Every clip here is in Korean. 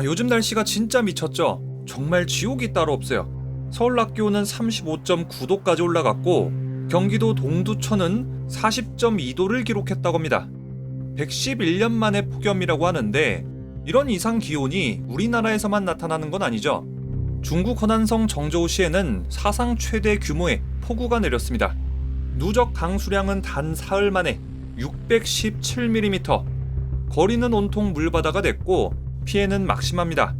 요즘 날씨가 진짜 미쳤죠? 정말 지옥이 따로 없어요. 서울 낮 기온은 35.9도까지 올라갔고 경기도 동두천은 40.2도를 기록했다고 합니다. 111년 만에 폭염이라고 하는데 이런 이상 기온이 우리나라에서만 나타나는 건 아니죠. 중국 허난성 정저우시에는 사상 최대 규모의 폭우가 내렸습니다. 누적 강수량은 단 사흘 만에 617mm, 거리는 온통 물바다가 됐고 피해는 막심합니다.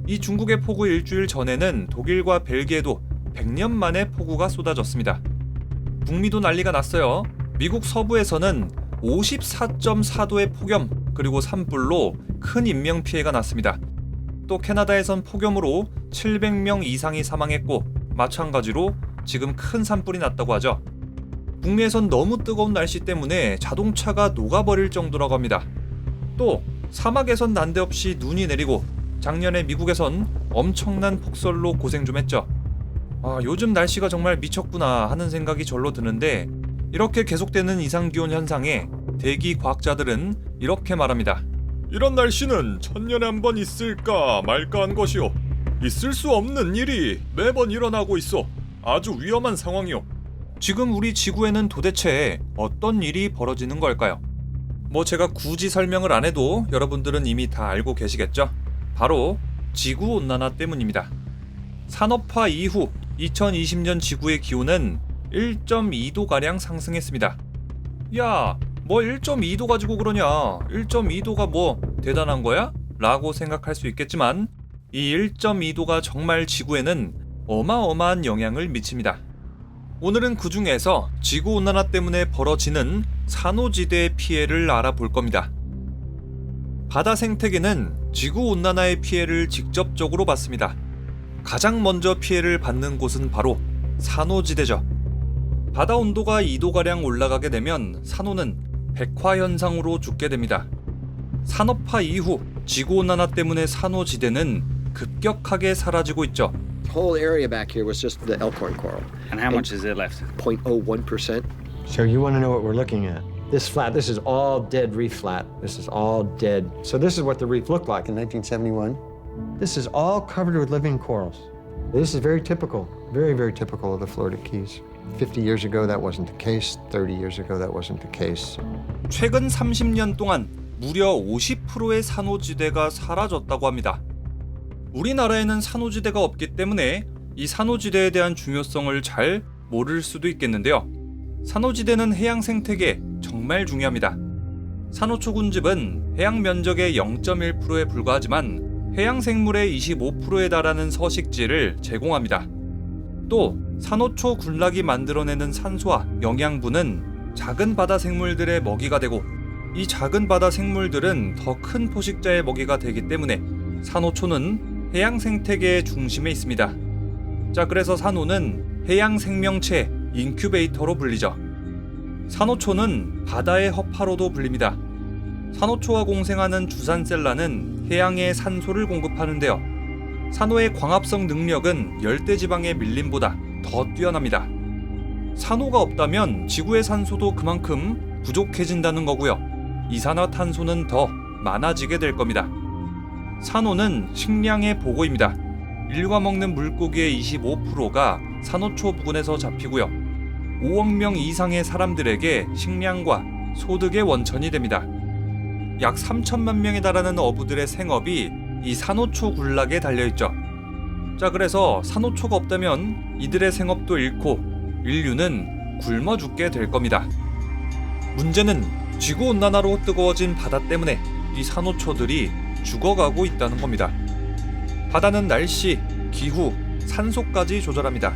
이 중국의 폭우 일주일 전에는 독일과 벨기에도 100년 만에 폭우가 쏟아졌습니다. 북미도 난리가 났어요. 미국 서부에서는 54.4도의 폭염 그리고 산불로 큰 인명피해가 났습니다. 또 캐나다에선 폭염으로 700명 이상이 사망했고 마찬가지로 지금 큰 산불이 났다고 하죠. 북미에선 너무 뜨거운 날씨 때문에 자동차가 녹아버릴 정도라고 합니다. 또 사막에선 난데없이 눈이 내리고 작년에 미국에선 엄청난 폭설로 고생 좀 했죠. 요즘 날씨가 정말 미쳤구나 하는 생각이 절로 드는데 이렇게 계속되는 이상기온 현상에 대기 과학자들은 이렇게 말합니다. 이런 날씨는 천년에 한 번 있을까 말까 한 것이오. 있을 수 없는 일이 매번 일어나고 있어. 아주 위험한 상황이오. 지금 우리 지구에는 도대체 어떤 일이 벌어지는 걸까요? 제가 굳이 설명을 안 해도 여러분들은 이미 다 알고 계시겠죠? 바로 지구온난화 때문입니다. 산업화 이후 2020년 지구의 기온은 1.2도가량 상승했습니다. 1.2도 가지고 그러냐? 1.2도가 대단한 거야? 라고 생각할 수 있겠지만 이 1.2도가 정말 지구에는 어마어마한 영향을 미칩니다. 오늘은 그 중에서 지구온난화 때문에 벌어지는 산호지대의 피해를 알아볼 겁니다. 바다 생태계는 지구온난화의 피해를 직접적으로 받습니다. 가장 먼저 피해를 받는 곳은 바로 산호지대죠. 바다 온도가 2도가량 올라가게 되면 산호는 백화현상으로 죽게 됩니다. 산업화 이후 지구온난화 때문에 산호지대는 급격하게 사라지고 있죠. The whole area back here was just the elkhorn coral. And how much is it left? 0.01%. So you want to know what we're looking at? This flat, this is all dead reef flat. This is all dead. So this is what the reef looked like in 1971. This is all covered with living corals. This is very typical, very, very typical of the Florida Keys. 50 years ago, that wasn't the case. 30 years ago, that wasn't the case. 최근 30년 동안 무려 50%의 산호지대가 사라졌다고 합니다. 우리나라에는 산호지대가 없기 때문에 이 산호지대에 대한 중요성을 잘 모를 수도 있겠는데요. 산호지대는 해양 생태계에 정말 중요합니다. 산호초 군집은 해양 면적의 0.1%에 불과하지만 해양 생물의 25%에 달하는 서식지를 제공합니다. 또 산호초 군락이 만들어내는 산소와 영양분은 작은 바다 생물들의 먹이가 되고 이 작은 바다 생물들은 더 큰 포식자의 먹이가 되기 때문에 산호초는 해양 생태계의 중심에 있습니다. 그래서 산호는 해양 생명체 인큐베이터로 불리죠. 산호초는 바다의 허파로도 불립니다. 산호초와 공생하는 주산셀라는 해양에 산소를 공급하는데요. 산호의 광합성 능력은 열대지방의 밀림보다 더 뛰어납니다. 산호가 없다면 지구의 산소도 그만큼 부족해진다는 거고요. 이산화탄소는 더 많아지게 될 겁니다. 산호는 식량의 보고입니다. 인류가 먹는 물고기의 25%가 산호초 부근에서 잡히고요. 5억 명 이상의 사람들에게 식량과 소득의 원천이 됩니다. 약 3천만 명에 달하는 어부들의 생업이 이 산호초 군락에 달려있죠. 그래서 산호초가 없다면 이들의 생업도 잃고 인류는 굶어 죽게 될 겁니다. 문제는 지구온난화로 뜨거워진 바다 때문에 이 산호초들이 죽어가고 있다는 겁니다. 바다는 날씨, 기후, 산소까지 조절합니다.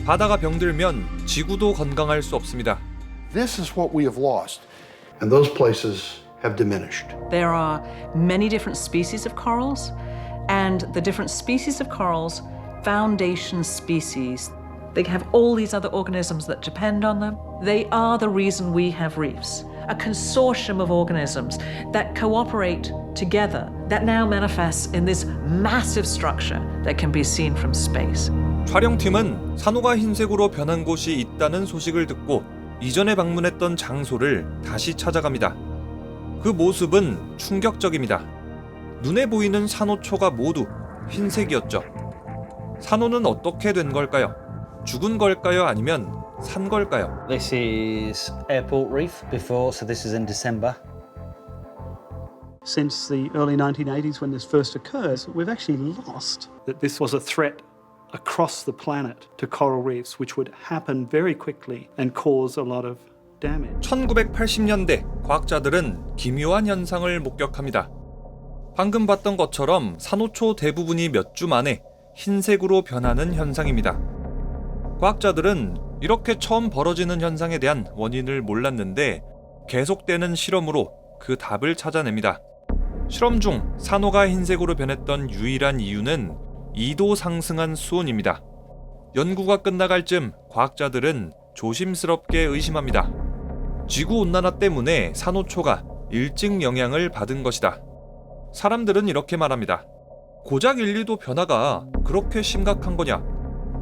바다가 병들면 지구도 건강할 수 없습니다. This is what we have lost, and those places have diminished. There are many different species of corals, and the different species of corals, foundation species, they have all these other organisms that depend on them. They are the reason we have reefs. A consortium of organisms that cooperate together that now manifests in this massive structure that can be seen from space. 촬영팀은 산호가 흰색으로 변한 곳이 있다는 소식을 듣고 이전에 방문했던 장소를 다시 찾아갑니다. 그 모습은 충격적입니다. 눈에 보이는 산호초가 모두 흰색이었죠. 산호는 어떻게 된 걸까요? 죽은 걸까요? 아니면 산 걸까요? This is Airport Reef before, so this is in December. Since the early 1980s, when this first occurs, we've actually lost that this was a threat across the planet to coral reefs, which would happen very quickly and cause a lot of damage. 1980년대 과학자들은 기묘한 현상을 목격합니다. 방금 봤던 것처럼 산호초 대부분이 몇 주 만에 흰색으로 변하는 현상입니다. 과학자들은 이렇게 처음 벌어지는 현상에 대한 원인을 몰랐는데 계속되는 실험으로 그 답을 찾아냅니다. 실험 중 산호가 흰색으로 변했던 유일한 이유는 2도 상승한 수온입니다. 연구가 끝나갈 즈음 과학자들은 조심스럽게 의심합니다. 지구온난화 때문에 산호초가 일찍 영향을 받은 것이다. 사람들은 이렇게 말합니다. 고작 1, 2도 변화가 그렇게 심각한 거냐?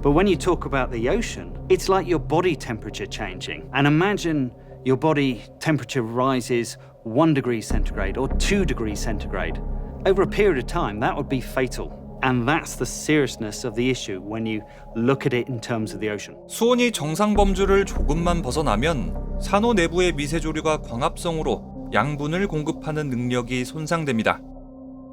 But when you talk about the ocean, it's like your body temperature changing. And imagine your body temperature rises 1 degree centigrade or 2 degrees centigrade. Over a period of time, that would be fatal. And that's the seriousness of the issue when you look at it in terms of the ocean. 수온이 정상 범주를 조금만 벗어나면 산호 내부의 미세조류가 광합성으로 양분을 공급하는 능력이 손상됩니다.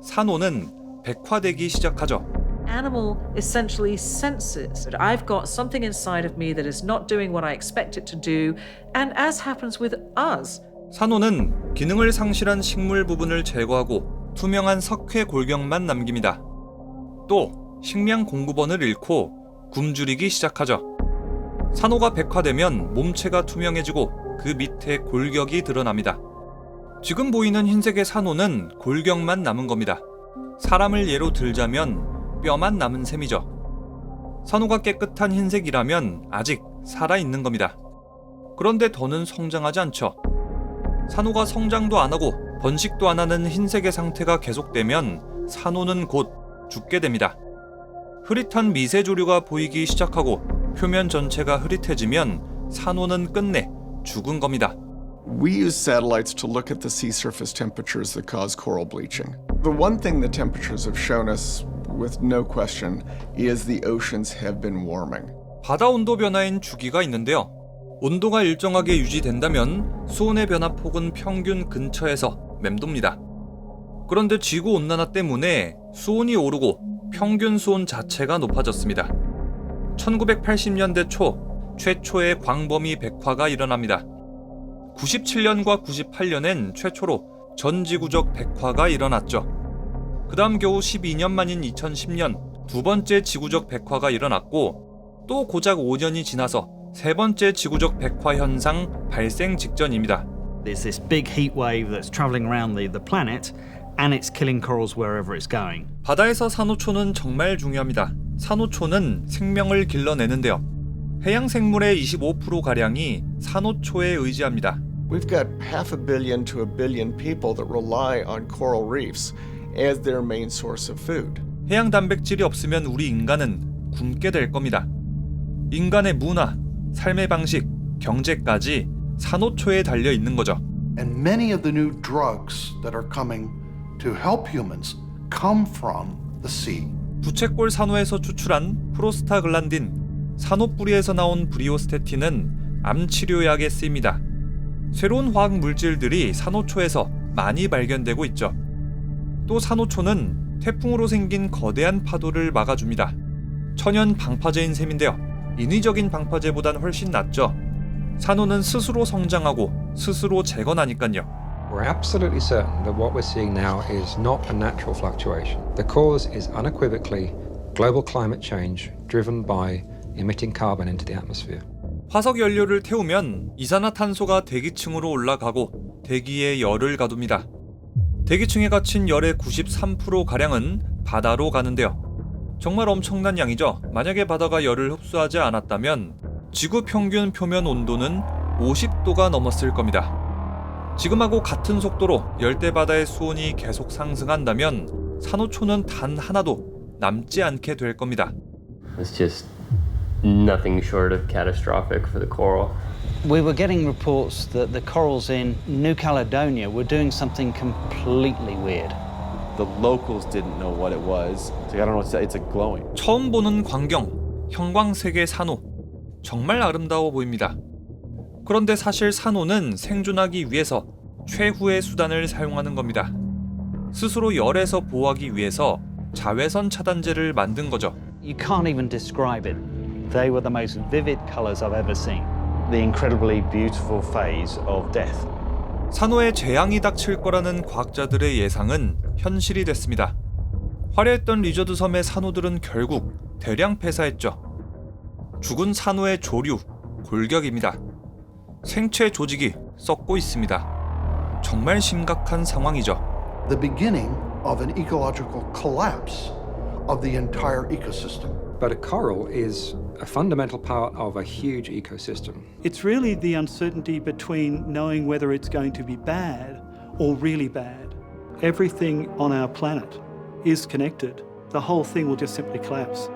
산호는 백화되기 시작하죠. Animal essentially senses that I've got something inside of me that is not doing what I expect it to do, and as happens with us. 산호는 기능을 상실한 식물 부분을 제거하고 투명한 석회 골격만 남깁니다. 또 식량 공급원을 잃고 굶주리기 시작하죠. 산호가 백화되면 몸체가 투명해지고 그 밑에 골격이 드러납니다. 지금 보이는 흰색의 산호는 골격만 남은 겁니다. 사람을 예로 들자면 뼈만 남은 셈이죠. 산호가 깨끗한 흰색이라면 아직 살아있는 겁니다. 그런데 더는 성장하지 않죠. 산호가 성장도 안 하고 번식도 안 하는 흰색의 상태가 계속되면 산호는 곧 죽게 됩니다. 흐릿한 미세조류가 보이기 시작하고 표면 전체가 흐릿해지면 산호는 끝내 죽은 겁니다. We use satellites to look at the sea surface temperatures that cause coral bleaching. The one thing the temperatures have shown us with no question is the oceans have been warming. 바다 온도 변화인 주기가 있는데요. 온도가 일정하게 유지된다면 수온의 변화폭은 평균 근처에서 맴돕니다. 그런데 지구 온난화 때문에 수온이 오르고 평균 수온 자체가 높아졌습니다. 1980년대 초 최초의 광범위 백화가 일어납니다. 97년과 98년엔 최초로 전지구적 백화가 일어났죠. 그 다음 겨우 12년 만인 2010년 두 번째 지구적 백화가 일어났고 또 고작 5년이 지나서 세 번째 지구적 백화 현상 발생 직전입니다. There's this big heat wave that's traveling around the planet and it's killing corals wherever it's going. 바다에서 산호초는 정말 중요합니다. 산호초는 생명을 길러내는데요. 해양 생물의 25%가량이 산호초에 의지합니다. We've got 500 million to 1 billion people that rely on coral reefs as their main source of food. 해양 단백질이 없으면 우리 인간은 굶게 될 겁니다. 인간의 문화, 삶의 방식, 경제까지 산호초에 달려 있는 거죠. And many of the new drugs that are coming to help humans come from the sea. 부채꼴 산호에서 추출한 프로스타글란딘, 산호 뿌리에서 나온 브리오스테틴은 암 치료약에 쓰입니다. 새로운 화학 물질들이 산호초에서 많이 발견되고 있죠. 또 산호초는 태풍으로 생긴 거대한 파도를 막아줍니다. 천연 방파제인 셈인데요. 인위적인 방파제보단 훨씬 낫죠. 산호는 스스로 성장하고 스스로 재건하니까요. We're absolutely certain that what we're seeing now is not a natural fluctuation. The cause is unequivocally global climate change driven by emitting carbon into the atmosphere. 화석 연료를 태우면 이산화탄소가 대기층으로 올라가고 대기에 열을 가둡니다. 대기층에 갇힌 열의 93%가량은 바다로 가는데요. 정말 엄청난 양이죠. 만약에 바다가 열을 흡수하지 않았다면 지구 평균 표면 온도는 50도가 넘었을 겁니다. 지금하고 같은 속도로 열대바다의 수온이 계속 상승한다면 산호초는 단 하나도 남지 않게 될 겁니다. It's just nothing short of catastrophic for the coral. We were getting reports that the corals in New Caledonia were doing something completely weird. The locals didn't know what it was. It's like, I don't know, it's like glowing. 처음 보는 광경, 형광색의 산호. 정말 아름다워 보입니다. 그런데 사실 산호는 생존하기 위해서 최후의 수단을 사용하는 겁니다. 스스로 열에서 보호하기 위해서 자외선 차단제를 만든 거죠. You can't even describe it. They were the most vivid colors I've ever seen. The incredibly beautiful phase of death. 산호에 재앙이 닥칠 거라는 과학자들의 예상은 현실이 됐습니다. 화려했던 리저드 섬의 산호들은 결국 대량 폐사했죠. 죽은 산호의 조류, 골격입니다. 생체 조직이 썩고 있습니다. 정말 심각한 상황이죠. The beginning of an ecological collapse of the entire ecosystem. But a coral is a fundamental part of a huge ecosystem. It's really the uncertainty between knowing whether it's going to be bad or really bad. Everything on our planet is connected. The whole thing will just simply collapse.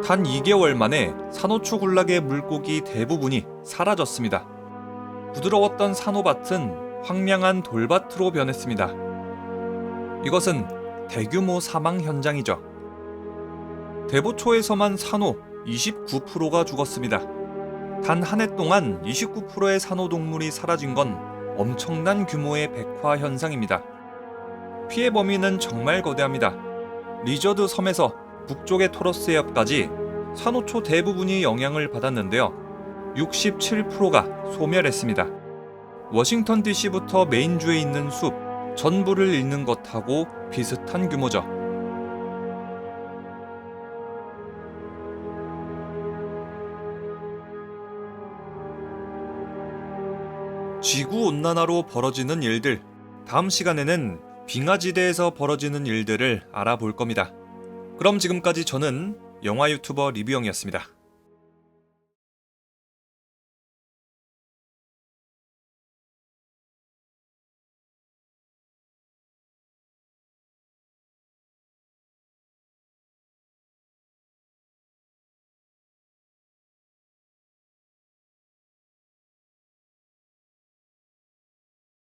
단 2개월 만에 산호초 군락의 물고기 대부분이 사라졌습니다. 부드러웠던 산호밭은 황량한 돌밭으로 변했습니다. 이것은 대규모 사망 현장이죠. 대보초에서만 산호 29%가 죽었습니다. 단 한 해 동안 29%의 산호 동물이 사라진 건 엄청난 규모의 백화 현상입니다. 피해 범위는 정말 거대합니다. 리저드 섬에서 북쪽의 토러스 해협까지 산호초 대부분이 영향을 받았는데요. 67%가 소멸했습니다. 워싱턴 DC부터 메인주에 있는 숲 전부를 잃는 것하고 비슷한 규모죠. 지구온난화로 벌어지는 일들, 다음 시간에는 빙하지대에서 벌어지는 일들을 알아볼 겁니다. 그럼 지금까지 저는 영화 유튜버 리뷰영이었습니다.